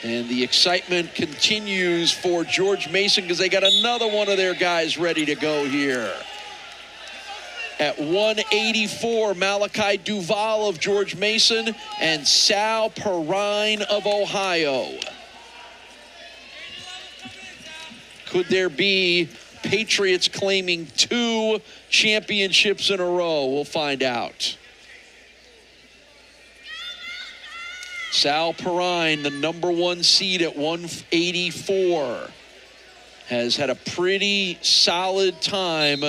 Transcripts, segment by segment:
And the excitement continues for George Mason because they got another one of their guys ready to go here. At 184, Malachi DuVall of George Mason and Sal Perrine of Ohio. Could there be Patriots claiming 2 championships in a row? We'll find out. Sal Perrine, the #1 seed at 184, has had a pretty solid time.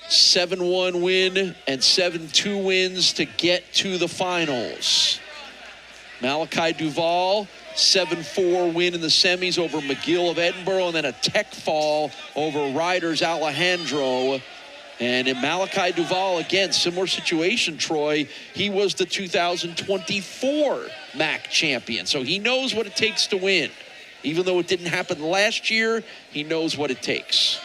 7-1 win and 7-2 wins to get to the finals. Malachi DuVall, 7-4 win in the semis over McGill of Edinburgh, and then a tech fall over Riders Alejandro. And in Malachi DuVall, again, similar situation, Troy. He was the 2024 MAC champion, so he knows what it takes to win. Even though it didn't happen last year, he knows what it takes.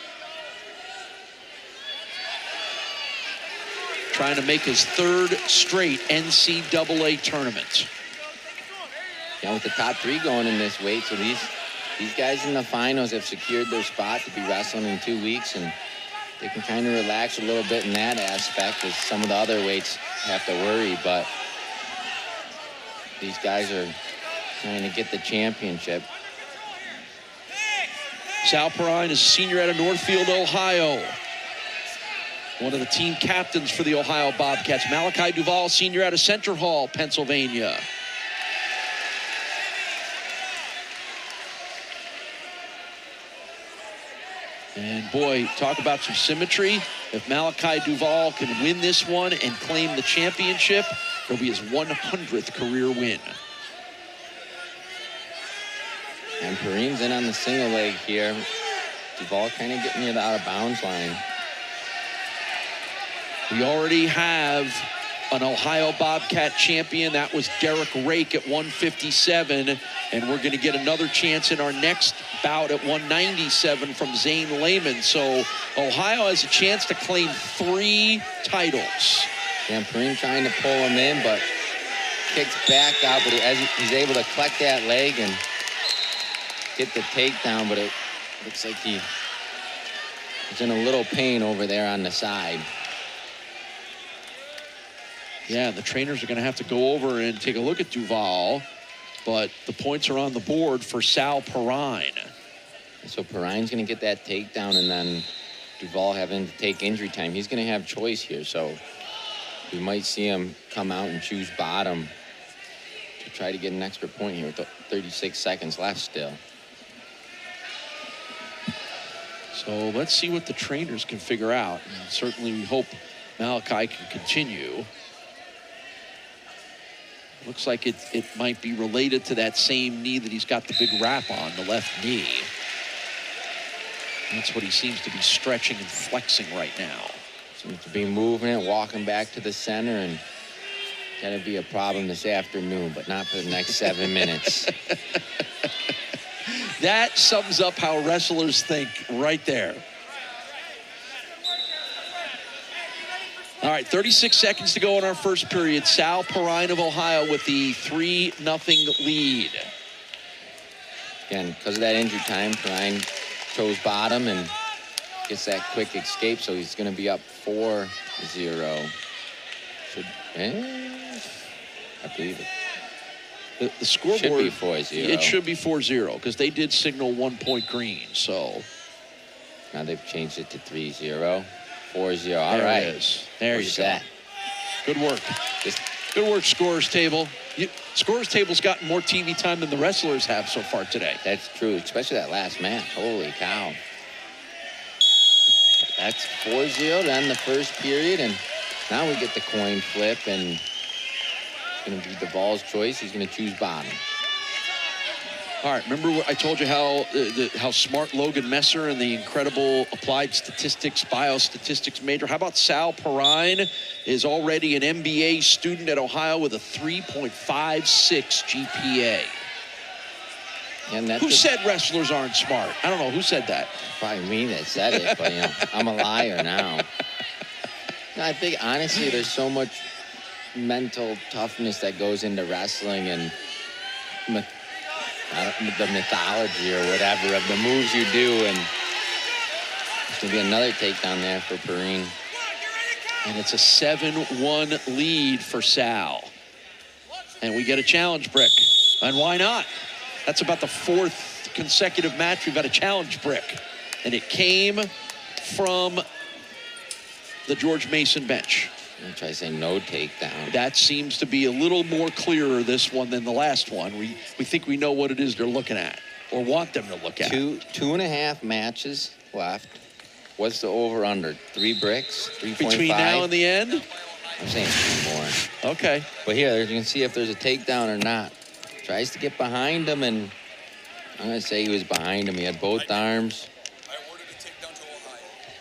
Trying to make his 3rd straight NCAA tournament. Yeah, with the top 3 going in this weight, so these guys in the finals have secured their spot to be wrestling in 2 weeks, and they can kind of relax a little bit in that aspect, as some of the other weights have to worry. But these guys are trying to get the championship. Sal Perrine is a senior out of Northfield, Ohio. One of the team captains for the Ohio Bobcats. Malachi DuVall, senior out of Center Hall, Pennsylvania. And boy, talk about some symmetry. If Malachi DuVall can win this one and claim the championship, it'll be his 100th career win. And Perrine's in on the single leg here. DuVall kind of getting near the out of bounds line. We already have an Ohio Bobcat champion. That was Derek Rake at 157. And we're going to get another chance in our next bout at 197 from Zane Lehman. So Ohio has a chance to claim 3 titles. Yeah, Perrine trying to pull him in, but kicks back out. But he's able to collect that leg and get the takedown. But it looks like he's in a little pain over there on the side. Yeah, the trainers are going to have to go over and take a look at DuVall, but the points are on the board for Sal Perrine. So Perrine's going to get that takedown, and then DuVall having to take injury time. He's going to have choice here, so we might see him come out and choose bottom to try to get an extra point here with 36 seconds left still. So let's see what the trainers can figure out. And certainly we hope Malachi can continue. Looks like it might be related to that same knee that he's got the big wrap on, the left knee. That's what he seems to be stretching and flexing right now. Seems to be moving it, walking back to the center, and going to be a problem this afternoon, but not for the next 7 minutes. That sums up how wrestlers think right there. All right, 36 seconds to go in our first period. Sal Perrine of Ohio with the 3-0 lead. Again, because of that injury time, Perrine chose bottom and gets that quick escape, so he's going to be up 4-0. I believe it. The scoreboard should be 4-0. It should be 4-0 because they did signal 1 point green. So now they've changed it to 3-0. 4-0. All there right. It is. There Where's you go. that? Good work. Good work, Scorers Table. Scorers Table's gotten more TV time than the wrestlers have so far today. That's true, especially that last match. Holy cow. That's 4-0 to end the first period, and now we get the coin flip, and it's going to be DuVall's choice. He's going to choose bottom. All right, remember what I told you how smart Logan Messer and the incredible applied statistics, biostatistics major. How about Sal Perrine is already an MBA student at Ohio with a 3.56 GPA. And that's who said wrestlers aren't smart? I don't know. Who said that? Probably me that said it, but, you know, I'm a liar now. No, I think, honestly, there's so much mental toughness that goes into wrestling, and the mythology or whatever of the moves you do, and there's going to be another takedown there for Perrine. And it's a 7-1 lead for Sal. And we get a challenge brick. And why not? That's about the 4th consecutive match we've got a challenge brick. And it came from the George Mason bench. I'm trying to say no takedown. That seems to be a little more clearer, this one, than the last one. We think we know what it is they're looking at, or want them to look at. 2.5 matches left. What's the over-under? 3 bricks? 3.5? Between now and the end? I'm saying 2 more. Okay. But here, you can see if there's a takedown or not. Tries to get behind him, and I'm going to say he was behind him. He had both arms.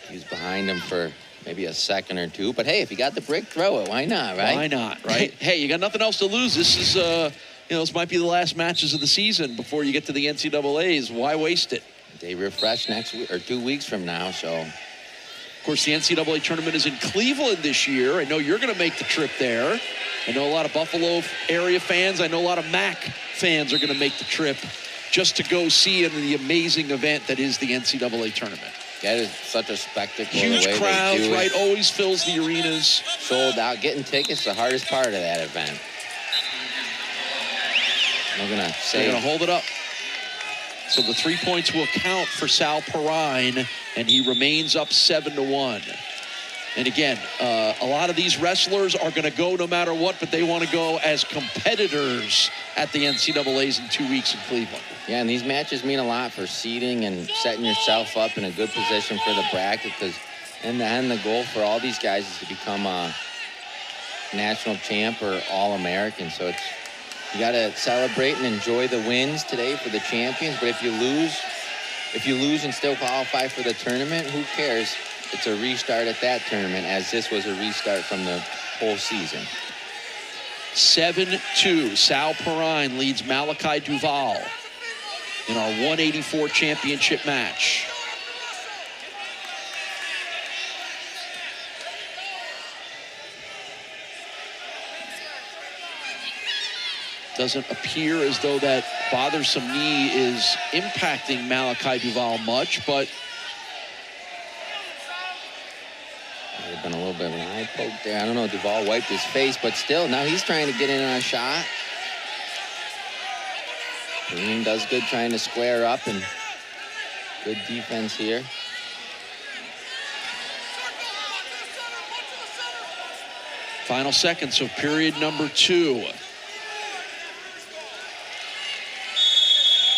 He was behind him for maybe a second or two. But, hey, if you got the brick, throw it. Why not, right? Why not, right? Hey, you got nothing else to lose. This is, this might be the last matches of the season before you get to the NCAAs. Why waste it? They refresh next week or 2 weeks from now, so. Of course, the NCAA tournament is in Cleveland this year. I know you're going to make the trip there. I know a lot of Buffalo area fans. I know a lot of MAC fans are going to make the trip just to go see in the amazing event that is the NCAA tournament. That is such a spectacle. Huge the way crowds, they do right? it. Always fills the arenas. Sold out. Getting tickets, the hardest part of that event. I'm going to say. They're going to hold it up. So the 3 points will count for Sal Perrine, and he remains up 7-1. And again, a lot of these wrestlers are going to go no matter what, but they want to go as competitors at the NCAAs in 2 weeks in Cleveland. Yeah, and these matches mean a lot for seeding and setting yourself up in a good position for the bracket, because in the end, the goal for all these guys is to become a national champ or All-American. So it's, you got to celebrate and enjoy the wins today for the champions. But if you lose and still qualify for the tournament, who cares? It's a restart at that tournament, as this was a restart from the whole season. 7-2. Sal Perrine leads Malachi DuVall in our 184 championship match. Doesn't appear as though that bothersome knee is impacting Malachi DuVall much, but there's been a little bit of an eye poke there. I don't know, DuVall wiped his face, but still, now he's trying to get in on a shot. Perrine does good trying to square up, and good defense here. Final seconds of period number 2.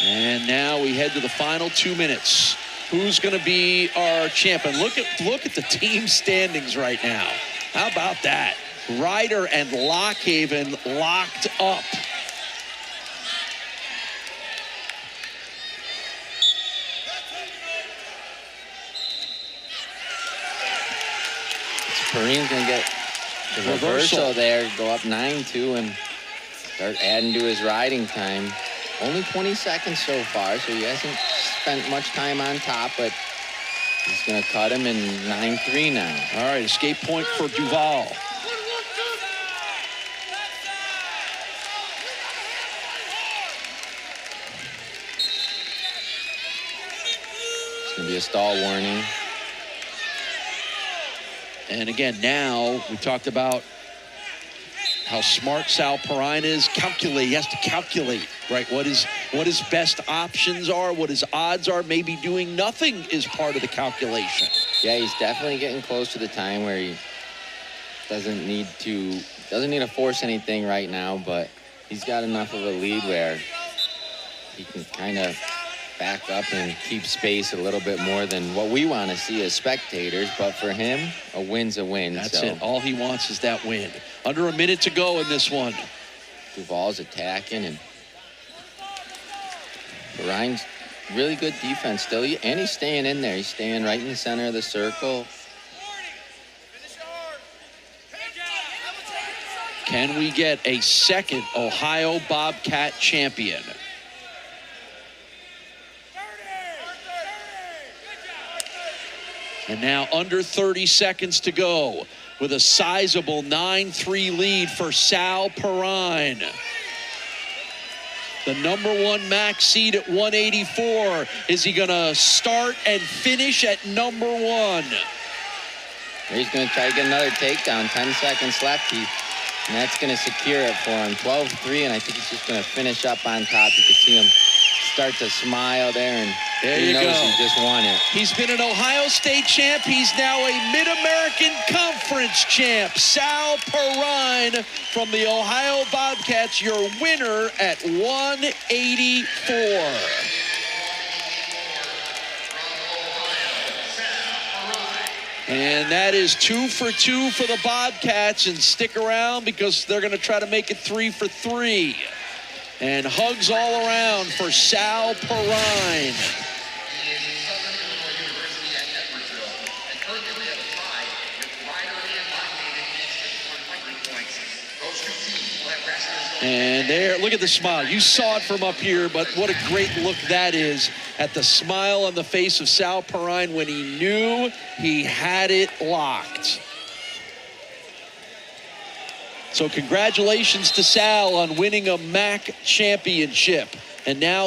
And now we head to the final 2 minutes. Who's going to be our champion? Look at the team standings right now. How about that? Ryder and Lockhaven locked up. Perrine's going to get the reversal there, go up 9-2 and start adding to his riding time. Only 20 seconds so far, so he hasn't spent much time on top, but he's going to cut him in 9-3 now. All right, escape point for DuVall. It's going to be a stall warning. And again, now we talked about how smart Sal Perrine is. He has to calculate, right? What his best options are, what his odds are. Maybe doing nothing is part of the calculation. Yeah, he's definitely getting close to the time where he doesn't need to force anything right now, but he's got enough of a lead where he can kind of back up and keep space a little bit more than what we want to see as spectators. But for him, a win's a win. That's it. All he wants is that win. Under a minute to go in this one. DuVall's attacking, and Perrine's really good defense still. And he's staying in there. He's staying right in the center of the circle. Can we get a second Ohio Bobcat champion? And now under 30 seconds to go with a sizable 9-3 lead for Sal Perrine. the number 1 MAC seed at 184. Is he going to start and finish at number 1? He's going to try to get another takedown. 10 seconds left. And that's going to secure it for him. 12-3, and I think he's just going to finish up on top. You can see him start to smile there, and he knows he just won it. He's been an Ohio State champ. He's now a Mid-American Conference champ. Sal Perrine from the Ohio Bobcats, your winner at 184. And that is 2 for 2 for the Bobcats. And stick around because they're going to try to make it 3 for 3. And hugs all around for Sal Perrine. And there, look at the smile. You saw it from up here, but what a great look that is at the smile on the face of Sal Perrine when he knew he had it locked. So congratulations to Sal on winning a MAC championship. And now